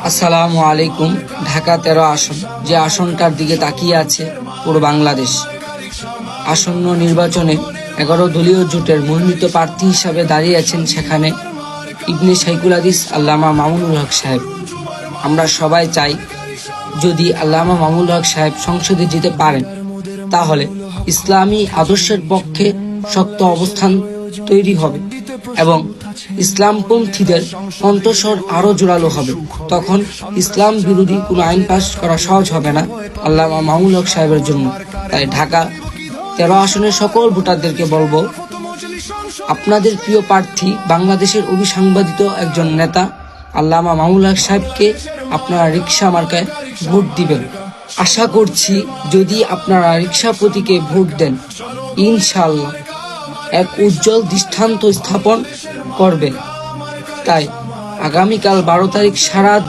আসসালামু আলাইকুম। ঢাকা 13 আসন, যে আসনটার দিকে তাকিয়ে আছে পুরো বাংলাদেশ। আসন্ন নির্বাচনে 11 দলীয় জোটের মনোনীত প্রার্থী হিসাবে দাঁড়িয়ে আছেন সেখানে ইবনে শাইখুল হাদিস আল্লামা মামুনুল হক সাহেব। আমরা সবাই চাই, যদি আল্লামা মামুনুল হক সাহেব সংসদে যেতে পারেন, তাহলে ইসলামী আদর্শের পক্ষে শক্ত অবস্থান তৈরি হবে এবং ইসলামপন্থীদের কণ্ঠস্বর আরো জোরালো হবে। তখন ইসলাম বিরোধী কোনো আইন পাস করা সহজ হবে না আল্লামা মামুনুল হক সাহেবের জন্য। তাই ঢাকা 13 আসনের সকল ভোটারদেরকে বলবো, আপনাদের প্রিয় প্রার্থী, বাংলাদেশের অভিসাংবাদিত একজন নেতা আল্লামা মামুনুল হক সাহেবকে আপনারা রিকশা মার্কায় ভোট দিবেন। আশা করছি, যদি আপনারা রিকশা প্রতীকে ভোট দেন, ইনশাআল্লাহ এক উজ্জ্বল দৃষ্টান্ত স্থাপন করবেন। তাই আগামীকাল 12 তারিখ সারা